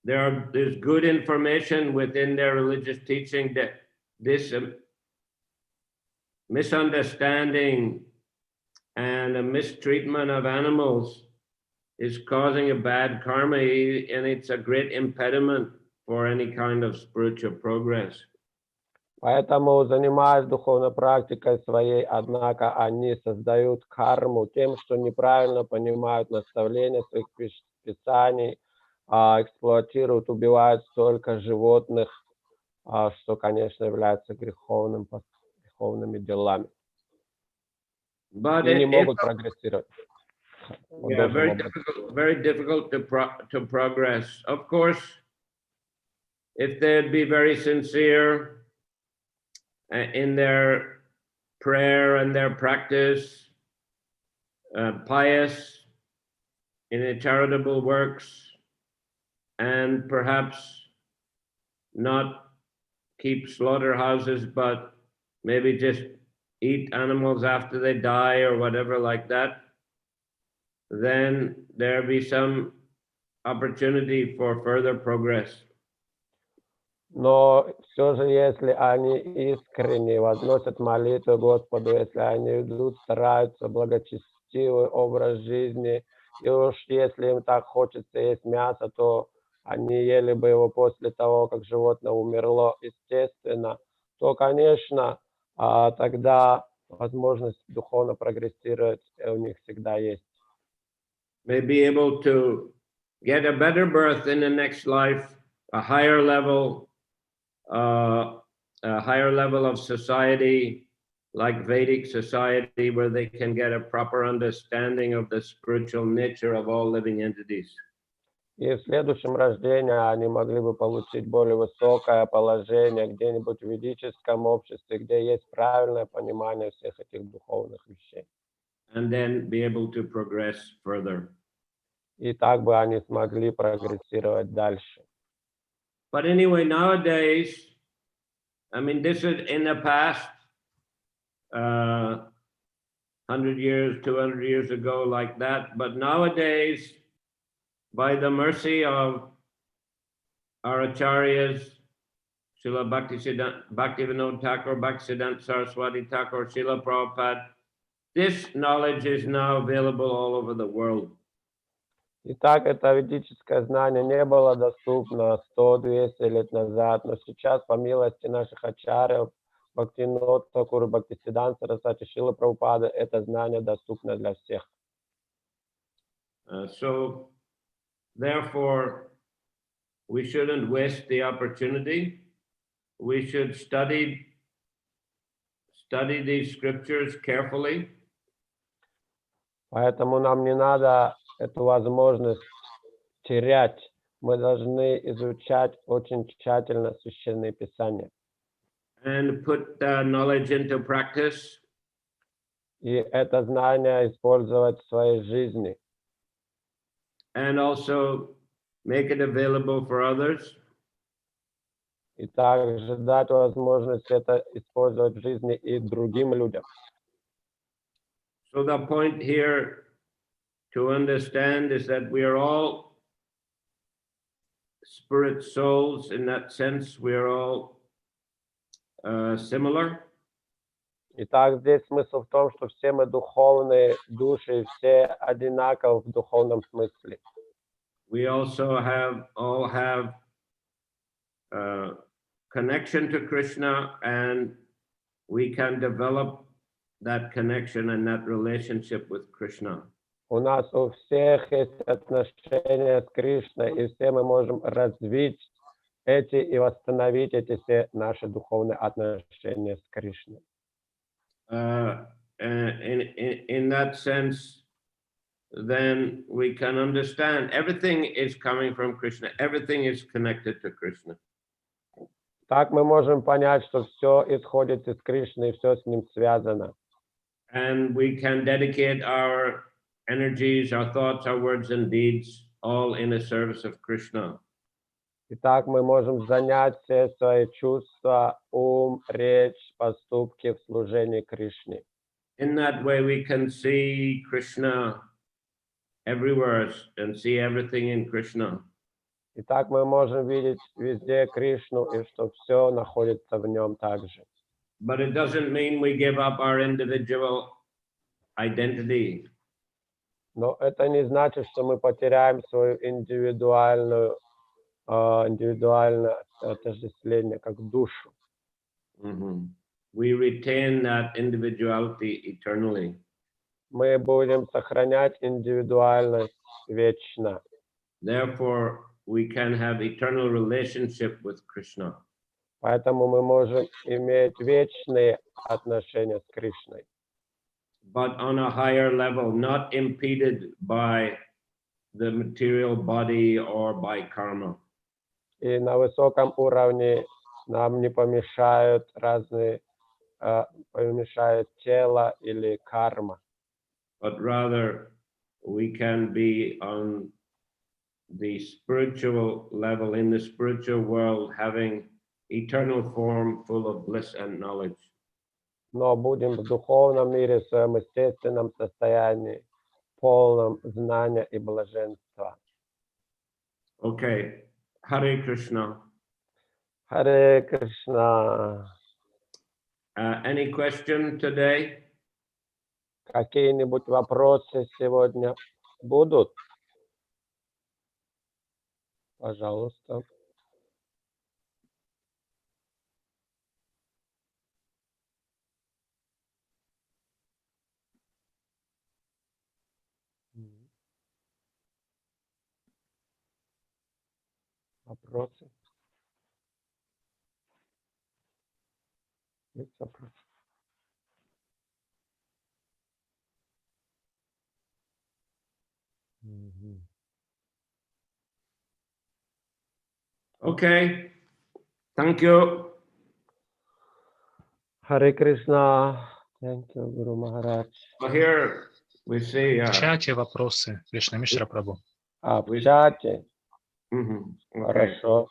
there's good information within their religious teaching, that this misunderstanding and a mistreatment of animals is causing a bad karma, and it's a great impediment for any kind of spiritual progress. Поэтому, занимаясь духовной практикой своей, однако они создают карму тем, что неправильно понимают наставления своих писаний, эксплуатируют, убивают столько животных, что, конечно, является греховными делами. И не могут прогрессировать. Yeah, very difficult to progress. Of course, if they'd be very sincere in their prayer and their practice, pious in their charitable works, and perhaps not keep slaughterhouses, but maybe just eat animals after they die or whatever like that, then there'll be some opportunity for further progress. Но все же, если они искренне возносят молитву Господу, если они ведут, стараются благочестивый образ жизни, и уж если им так хочется есть мясо, то они ели бы его после того, как животное умерло естественно, то, конечно, тогда возможность духовно прогрессировать у них всегда есть. May be able to get a better birth in the next life, a higher level of society, like Vedic society, where they can get a proper understanding of the spiritual nature of all living entities. И в следующем рождении они могли бы получить более высокое положение где-нибудь в ведическом обществе, где есть правильное понимание всех этих духовных вещей. And then be able to progress further. И так бы они смогли прогрессировать дальше. But anyway, nowadays, I mean, this is in the past, 100 years, 200 years ago, like that. But nowadays, by the mercy of our acharyas, Srila Bhaktivinoda Thakur, Bhaktisiddhanta Saraswati Thakur, Srila Prabhupada, this knowledge is now available all over the world. Итак, это ведическое знание не было доступно 100-200 лет назад, но сейчас, по милости наших ачарьев, Бхактивинода Тхакур, Бхактисиддханта Сарасвати, Шрила Прабхупады, это знание доступно для всех. So, therefore, we shouldn't waste the opportunity. We should study these scriptures carefully. Поэтому нам не надо эту возможность терять. Мы должны изучать очень тщательно священные писания. And put the knowledge into practice. И это знание использовать в своей жизни. And also make it available for others. И также дать возможность это использовать в жизни и другим людям. So the point here to understand is that we are all spirit souls. In that sense, we are all similar. Итак, здесь смысл в том, что все мы духовные души, и все одинаковы в духовном смысле. We also all have connection to Krishna, and we can develop that connection and that relationship with Krishna. У нас у всех есть отношения с Кришной, и все мы можем развить эти и восстановить эти все наши духовные отношения с Кришной. In that sense, then we can understand everything is coming from Krishna. Everything is connected to Krishna. Так мы можем понять, что все исходит из Кришны, и все с ним связано. And we can dedicate our energies, our thoughts, our words and deeds, all in the service of Krishna. Итак, мы можем занять все свои чувства, ум, речь, поступки в служении Кришне. In that way, we can see Krishna everywhere and see everything in Krishna. Итак, мы можем видеть везде Кришну, и что все находится в нем также. But it doesn't mean we give up our individual identity. Но это не значит, что мы потеряем свою индивидуальное отождествление, как душу. We retain that individuality eternally. Мы будем сохранять индивидуальность вечно. Therefore, we can have eternal relationship with Krishna. Поэтому мы можем иметь вечные отношения с Кришной. But on a higher level, not impeded by the material body or by karma. И на высоком уровне нам не помешают помешает тело или карма. But rather, we can be on the spiritual level, in the spiritual world, having eternal form full of bliss and knowledge. Но будем в духовном мире, в своем естественном состоянии, полном знания и блаженства. Okay, Hare Krishna. Харе Кришна. Any question today? Какие-нибудь вопросы сегодня будут? Пожалуйста. Вопросы? Есть вопросы? Okay, thank you. Харе Кришна. Thank you, Guru Maharaj. Well, here we see. В чате вопросы. Кришна Мишра Прабhu. А в чате? Okay. Хорошо.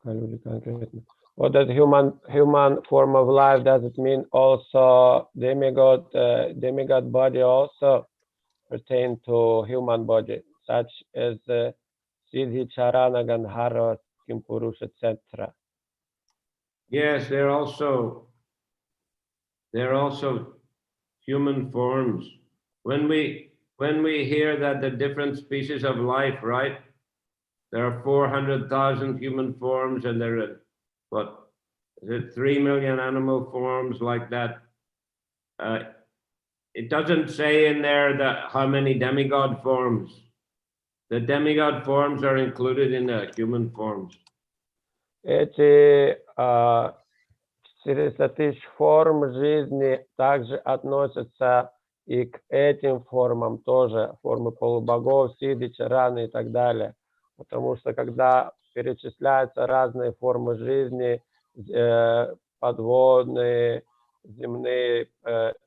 Люди конкретно. What does human form of life, does it mean also demigod body also pertain to human body, such as Siddhi, Charana, Gandharva, Kimpurusha, etc.? Yes, they're also human forms. When we hear that the different species of life, right? There are 400,000 human forms, and there are, what is it, 3 million animal forms like that. It doesn't say in there that how many demigod forms. The demigod forms are included in the human forms. Эти 400 тысяч форм жизни также относятся и к этим формам тоже, формы полубогов, сидхи, чараны и так далее. Потому что когда перечисляются разные формы жизни, подводные, земные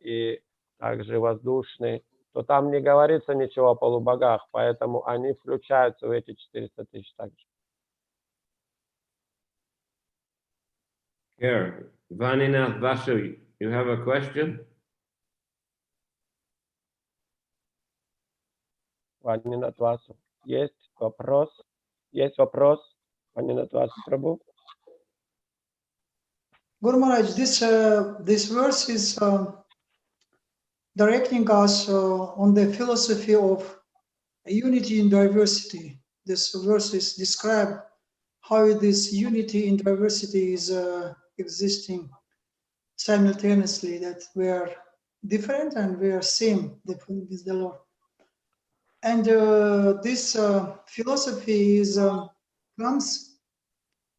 и также воздушные, то там не говорится ничего о полубогах, поэтому они включаются в эти 400 тысяч также. Here, Vaninath Vasu, you have a question? Ванинат Васу. Есть вопрос? Есть вопрос? Ванинат Васу Прабhu? Guru Maharaj, this verse is directing us on the philosophy of unity in diversity. This verse is describe how this unity in diversity is existing simultaneously, that we are different and we are same with the Lord. And this philosophy is comes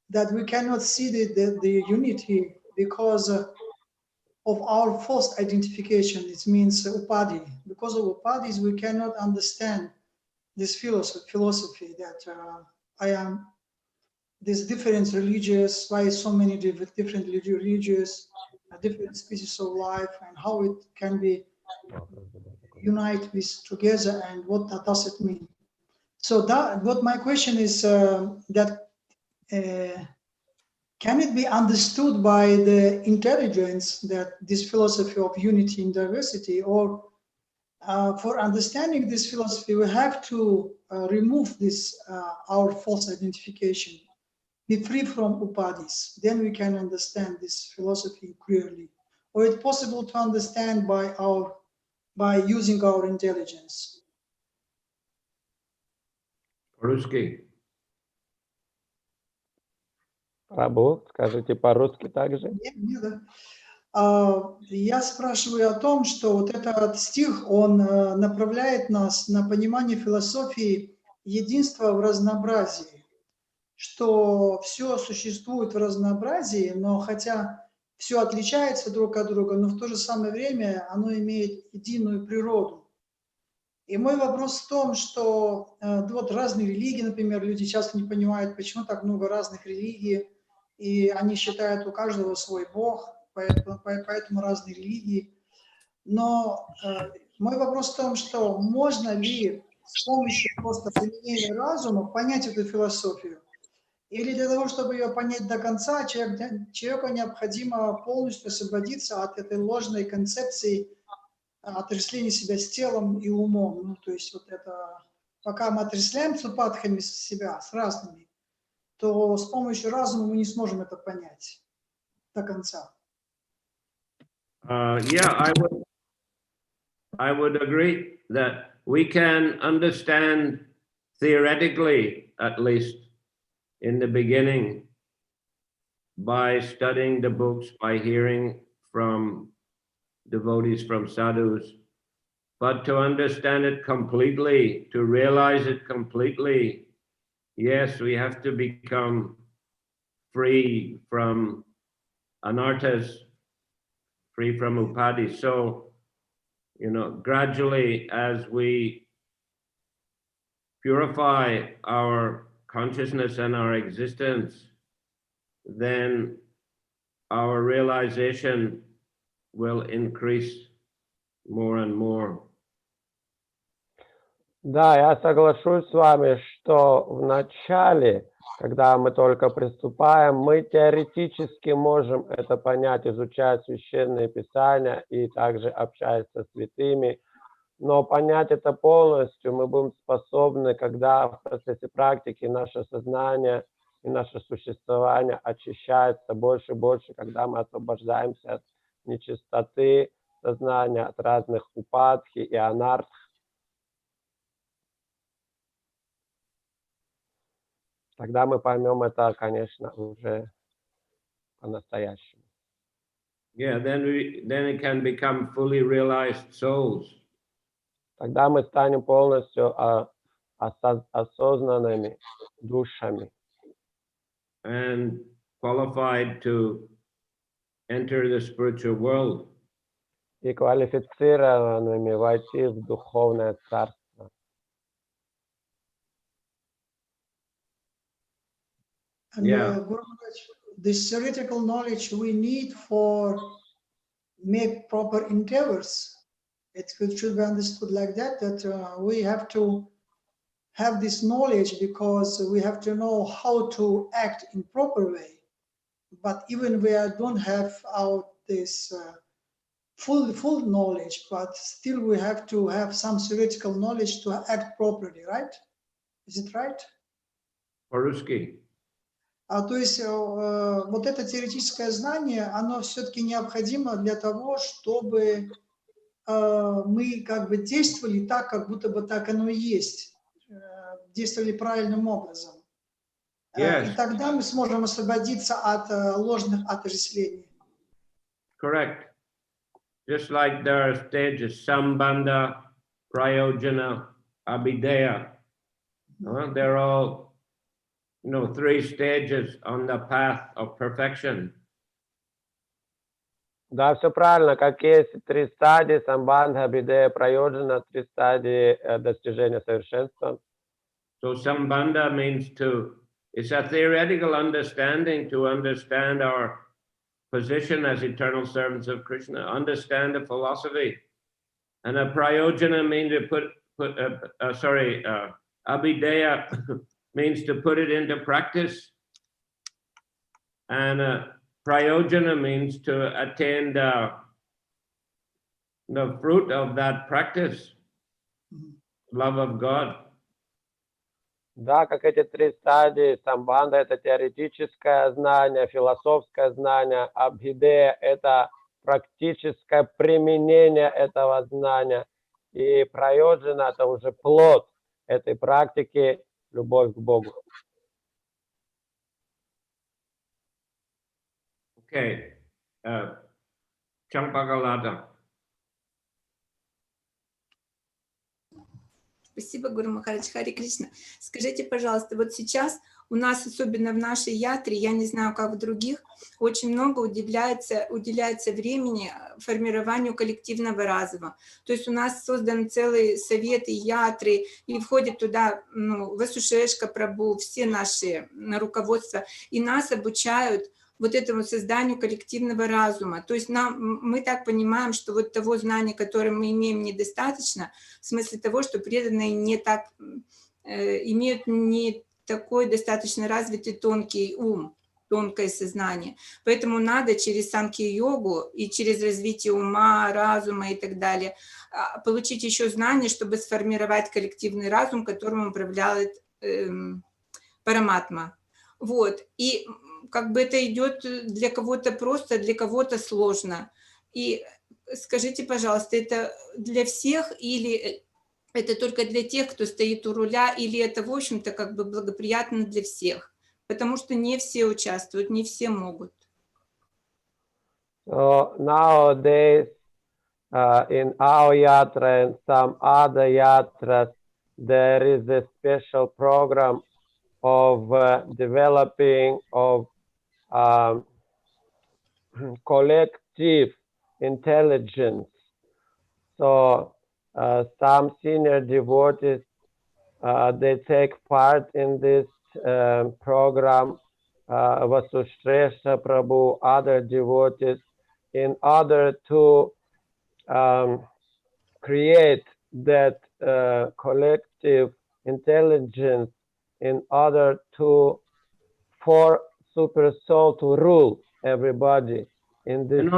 that we cannot see the unity because of our false identification. It means upadi. Because of upadis, we cannot understand this philosophy that I am this different religious, why so many different religious, different species of life, and how it can be unite with together, and what does it mean. So that what my question is that can it be understood by the intelligence that this philosophy of unity in diversity, or for understanding this philosophy we have to remove this our false identification, be free from upadis, then we can understand this philosophy clearly? Or it's possible to understand by using our intelligence? По-русски. Прабу, скажите по-русски также. Я спрашиваю о том, что вот этот стих, он направляет нас на понимание философии единства в разнообразии, что все существует в разнообразии, но хотя все отличается друг от друга, но в то же самое время оно имеет единую природу. И мой вопрос в том, что вот разные религии, например, люди часто не понимают, почему так много разных религий, и они считают у каждого свой бог, поэтому разные религии. Но Мой вопрос в том, что можно ли с помощью просто применения разума понять эту философию? Или для того, чтобы ее понять до конца, человеку необходимо полностью освободиться от этой ложной концепции отождествления себя с телом и умом? Ну, то есть вот это, пока мы отождествляем супадхами себя, с разными, то с помощью разума мы не сможем это понять до конца. Yeah, I would agree that we can understand theoretically, at least in the beginning, by studying the books, by hearing from devotees, from sadhus, but to understand it completely, to realize it completely, yes, we have to become free from anarthas, free from upadhi. So, you know, gradually as we purify our consciousness and our existence, then our realization will increase more and more. Да, я соглашусь с вами, что в начале, когда мы только приступаем, мы теоретически можем это понять, изучая священные писания и также общаясь со святыми, но понять это полностью мы будем способны, когда в процессе практики наше сознание и наше существование очищается больше и больше, когда мы освобождаемся от нечистоты сознания, от разных упадхи и анарх. Тогда мы поймем это, конечно, уже по-настоящему. Yeah, then it can become fully realized souls. Тогда мы станем полностью осознанными душами. And qualified to enter the spiritual world. И квалифицированными войти в духовное царство. And Yeah. This theoretical knowledge we need for make proper endeavors. It should be understood like that, that we have to have this knowledge because we have to know how to act in proper way. But even we don't have this full knowledge, but still we have to have some theoretical knowledge to act properly, right? Is it right? По-русски. То есть вот это теоретическое знание, оно все-таки необходимо для того, чтобы мы как бы действовали так, как будто бы так оно и есть, действовали правильным образом. Yes. И тогда мы сможем освободиться от ложных отождествлений. Correct. Just like there are stages, Sambandha, Prayojana, Abhideya. They're all, you know, 3 stages on the path of perfection. Да, все правильно, как есть 3 стадии, самбандха, абидея, прайоджана, 3 стадии достижения совершенства. So Sambandha means it's a theoretical understanding to understand our position as eternal servants of Krishna, understand the philosophy. And a prayojana means to abhideya means to put it into practice. And prayojana means to attain the fruit of that practice, love of God. Да, как эти 3 стадии, самбанда – это теоретическое знание, философское знание, абхидея – это практическое применение этого знания, и прайоджана – это уже плод этой практики, любовь к Богу. Okay, Champagalata. Спасибо, Гуру Махарадж. Хари Кришна. Скажите, пожалуйста, вот сейчас у нас, особенно в нашей ятре, я не знаю, как в других, очень много уделяется времени формированию коллективного разума. То есть у нас создан целый совет и ятры, и входит туда Васушешка Прабху, все наши руководства, и нас обучают вот этому созданию коллективного разума. То есть мы так понимаем, что вот того знания, которое мы имеем, недостаточно, в смысле того, что преданные не так, имеют не такой достаточно развитый тонкий ум, тонкое сознание. Поэтому надо через санкья-йогу и через развитие ума, разума и так далее получить еще знания, чтобы сформировать коллективный разум, которым управляет Параматма. Вот. И как бы это идет для кого-то просто, для кого-то сложно. И скажите, пожалуйста, это для всех или это только для тех, кто стоит у руля, или это, в общем-то, как бы благоприятно для всех? Потому что не все участвуют, не все могут. So nowadays, in our yatra and some other yatras, there is a special program of developing of collective intelligence. So some senior devotees, they take part in this program, Vasustresha Prabhu, other devotees, in order to create that collective intelligence in order for super soul to rule everybody in this. In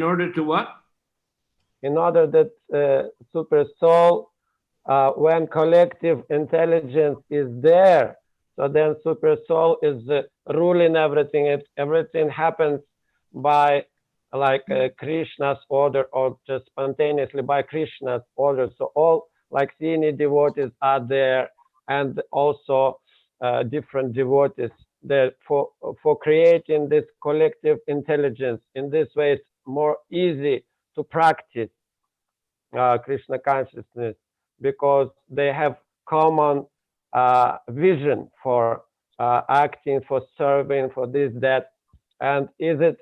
order to what? In order that super soul, when collective intelligence is there, so then super soul is ruling everything. Everything happens by like Krishna's order, or just spontaneously by Krishna's order. So all like senior devotees are there, and also different devotees there for creating this collective intelligence. In this way, it's more easy to practice Krishna consciousness, because they have common vision for acting, for serving, for this, that. And is it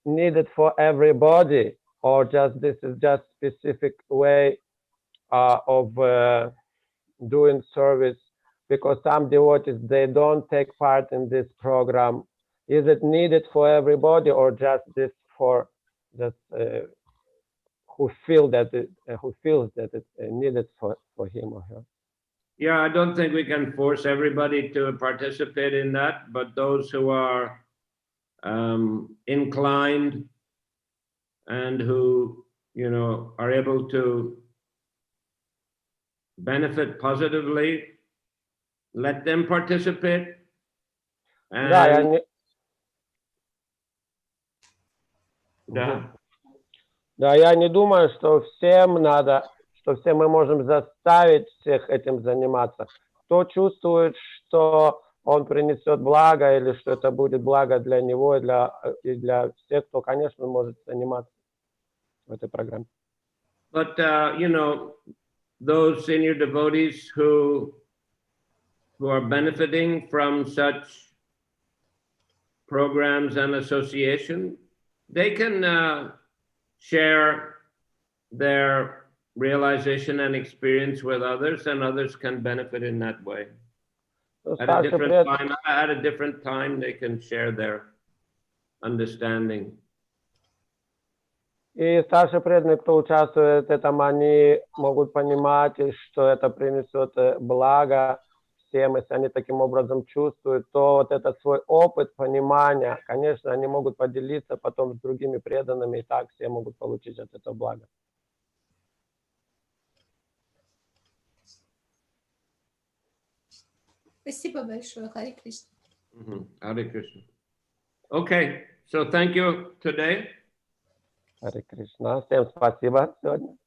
needed for everybody, or just this is just specific way of doing service? Because some devotees, they don't take part in this program. Is it needed for everybody, or just this for just who feels that it's needed for him or her? Yeah, I don't think we can force everybody to participate in that, but those who are inclined and who, you know, are able to benefit positively, let them participate. And Да, я не думаю, что всем надо, что все мы можем заставить всех этим заниматься. Кто чувствует, что он принесет благо, или что это будет благо для него и для всех, кто, конечно, может заниматься в этой программе. But you know, those senior devotees who are benefiting from such programs and association, they can share their realization and experience with others, and others can benefit in that way. At a different time, they can share their understanding. И старшие преданные, кто участвует в этом, они могут понимать, что это принесет благо всем. Если они таким образом чувствуют, то вот этот свой опыт понимания, конечно, они могут поделиться потом с другими преданными, и так все могут получить от этого благо. Спасибо большое, Хари Кришна. Hare Krishna. Okay, so thank you today. Хари Кришна. Всем спасибо сегодня.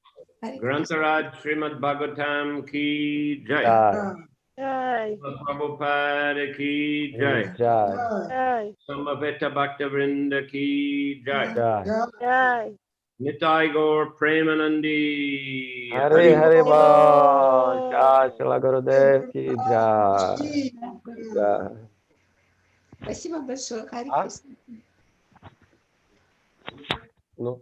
Grantaraj Srimad Bhagavatam ki jai. Jai. Prabhupada ki jai. Jai. Samaveta Bhaktavrinda ki jai. Jai. Nitai Gaur Premanandi. Hari Hari Bol. Jai Shila Gurudev ki jai. Jai. Спасибо большое, Хари Кришна. Ну.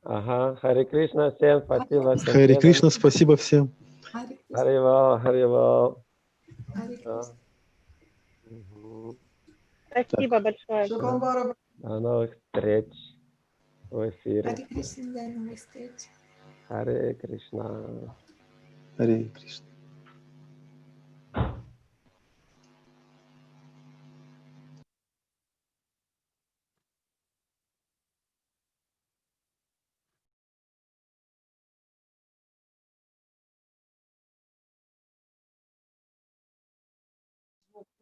Ага, Хари Кришна, всем спасибо. Хари Кришна, спасибо всем. Хари Бол, Хари Бол. Хари Кришна. Спасибо большое. Шуканбара. До новых встреч в эфире. Харе Кришна, до новых встреч. Харе Кришна. Харе Кришна.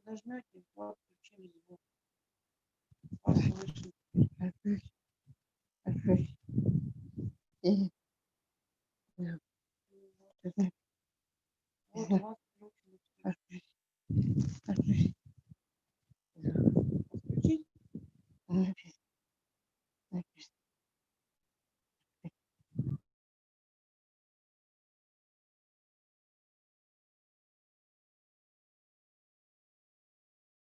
Нажмете, вот, включили звук. Вас слышно. Вот у вас включили. Включить?